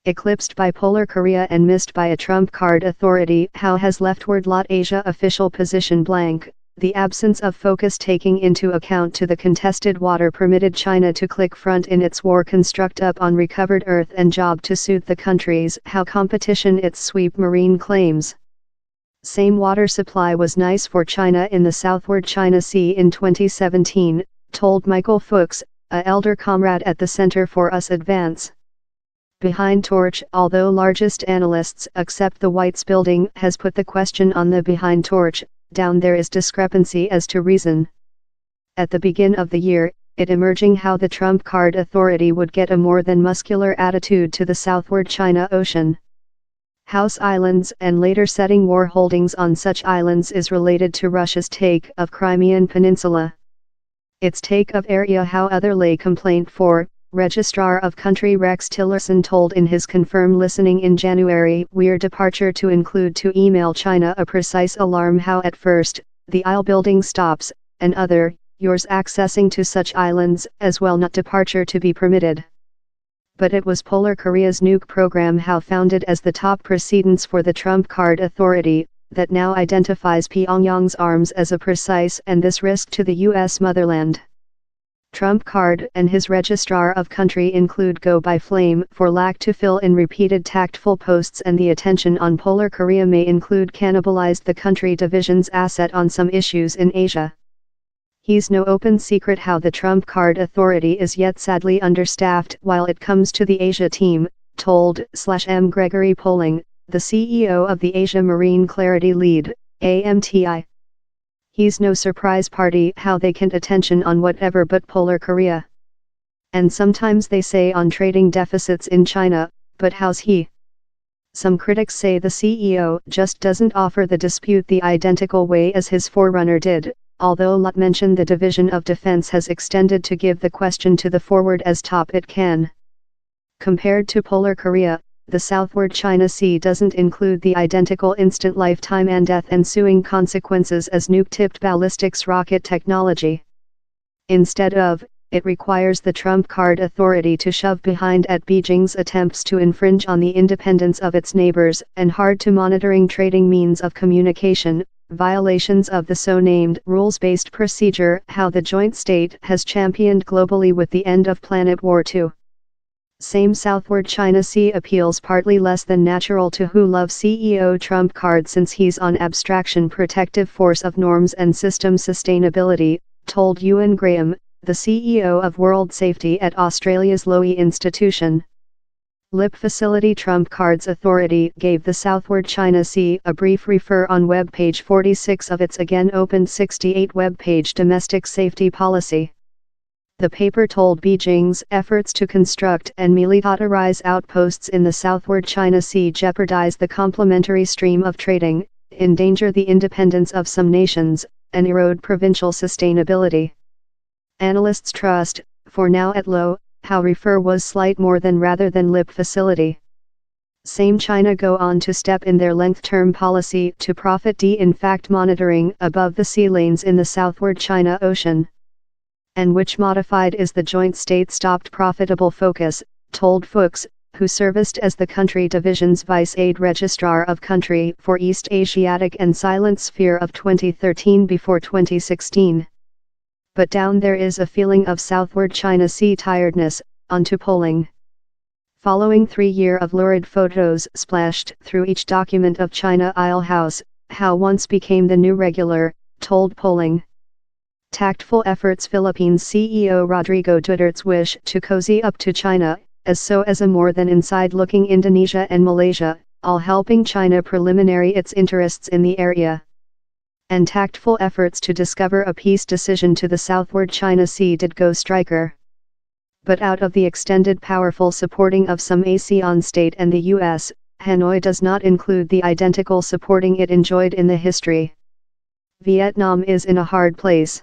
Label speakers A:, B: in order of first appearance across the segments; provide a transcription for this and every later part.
A: Eclipsed by Polar Korea and missed by a trump card authority. How has leftward lot Asia official position blank? The absence of focus taking into account to the contested water permitted China to click front in its war construct up on recovered earth and job to suit the countries. How competition its sweep marine claims. Same water supply was nice for China in the Southward China Sea in 2017, told Michael Fuchs, a elder comrade at the Center for Us Advance. Behind torch. Although largest analysts accept the White's building has put the question on the behind torch, down there is discrepancy as to reason. At the begin of the year, it emerging how the trump card authority would get a more than muscular attitude to the Southward China Ocean. House Islands and later setting war holdings on such islands is related to Russia's take of Crimean Peninsula. Its take of area. How other lay complaint for, Registrar of Country Rex Tillerson told in his confirmed listening in January, we're departure to include to email China a precise alarm. How at first, the isle building stops, and other, yours accessing to such islands as well not departure to be permitted. But it was Polar Korea's nuke program. How founded as the top precedence for the trump card authority, that now identifies Pyongyang's arms as a precise and this risk to the U.S. motherland. Trump card and his registrar of country include go by flame for lack to fill in repeated tactful posts, and the attention on Polar Korea may include cannibalized the country division's asset on some issues in Asia. He's no open secret how the trump card authority is yet sadly understaffed while it comes to the Asia team, told /M. Gregory Poling, the CEO of the Asia Marine Clarity Lead, AMTI. He's no surprise party how they can't attention on whatever but Polar Korea. And sometimes they say on trading deficits in China, but how's he? Some critics say the CEO just doesn't offer the dispute the identical way as his forerunner did, although Lot mentioned the Division of Defense has extended to give the question to the forward as top it can. Compared to Polar Korea, the Southward China Sea doesn't include the identical instant lifetime and death ensuing consequences as nuke-tipped ballistics rocket technology. Instead of, it requires the trump card authority to shove behind at Beijing's attempts to infringe on the independence of its neighbors and hard-to-monitoring trading means of communication, violations of the so-named rules-based procedure. How the joint state has championed globally with the end of Planet War II. Same Southward China Sea appeals partly less than natural to who love CEO Trump card since he's on abstraction protective force of norms and system sustainability, told Ewan Graham, the CEO of World Safety at Australia's Lowy Institution. LIP Facility Trump Cards Authority gave the Southward China Sea a brief refer on web page 46 of its again opened 68 web page domestic safety policy. The paper told Beijing's efforts to construct and militarize outposts in the Southward China Sea jeopardize the complementary stream of trading, endanger the independence of some nations, and erode provincial sustainability. Analysts trust, for now at low, how refer was slight more than rather than lip facility. Same China go on to step in their length-term policy to profit in fact monitoring above the sea lanes in the Southward China Ocean. And which modified is the joint state stopped profitable focus, told Fuchs, who serviced as the country division's vice aid registrar of country for East Asiatic and Silent Sphere of 2013 before 2016. But down there is a feeling of Southward China Sea tiredness, onto polling. Following 3 years of lurid photos splashed through each document of China Isle House, how once became the new regular, told polling. Tactful efforts Philippines CEO Rodrigo Duterte's wish to cozy up to China, as a more than inside-looking Indonesia and Malaysia, all helping China preliminary its interests in the area. And tactful efforts to discover a peace decision to the Southward China Sea did go striker. But out of the extended powerful supporting of some ASEAN state and the US, Hanoi does not include the identical supporting it enjoyed in the history. Vietnam is in a hard place.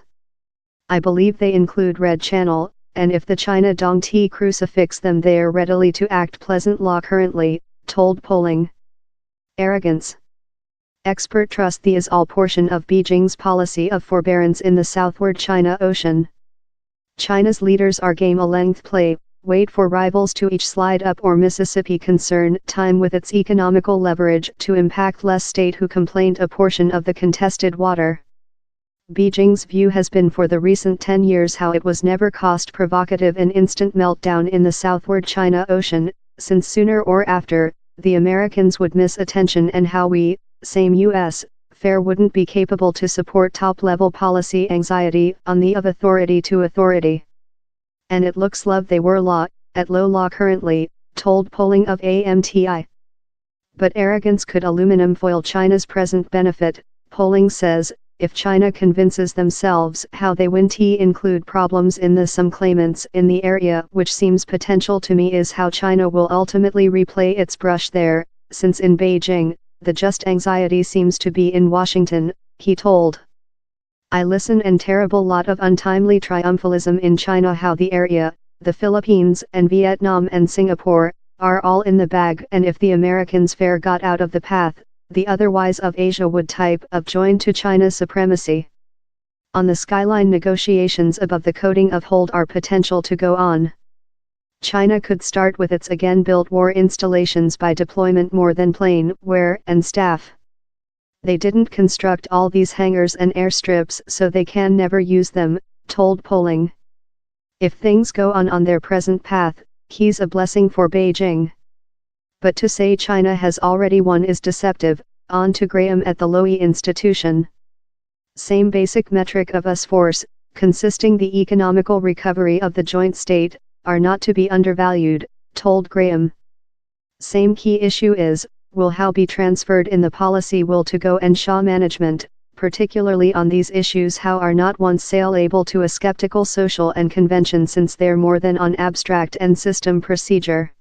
A: I believe they include Red Channel, and if the China Dong T crucifix them they are readily to act pleasant law currently, told polling. Arrogance. Expert trust the is all portion of Beijing's policy of forbearance in the Southward China Ocean. China's leaders are game a length play, wait for rivals to each slide up or Mississippi concern time with its economical leverage to impact less state who complained a portion of the contested water. Beijing's view has been for the recent 10 years how it was never cost provocative an instant meltdown in the Southward China Ocean, since sooner or after, the Americans would miss attention and how we, same U.S., fair wouldn't be capable to support top-level policy anxiety on the of authority to authority. And it looks love they were law, at low law currently, told polling of AMTI. But arrogance could aluminum foil China's present benefit, polling says, if China convinces themselves how they win include problems in the some claimants in the area which seems potential to me is how China will ultimately replay its brush there, since in Beijing, the just anxiety seems to be in Washington, he told. I listen and terrible lot of untimely triumphalism in China how the area, the Philippines and Vietnam and Singapore, are all in the bag and if the Americans fair got out of the path, the otherwise of Asia would type of join to China's supremacy. On the skyline negotiations above the coating of hold are potential to go on. China could start with its again built war installations by deployment more than plane, wear and staff. They didn't construct all these hangars and airstrips so they can never use them, told polling. If things go on their present path, he's a blessing for Beijing. But to say China has already won is deceptive, on to Graham at the Lowy Institution. Same basic metric of US force, consisting the economical recovery of the joint state, are not to be undervalued, told Graham. Same key issue is, will how be transferred in the policy will to go and Shaw management, particularly on these issues how are not once sail able to a skeptical social and convention since they're more than on abstract and system procedure.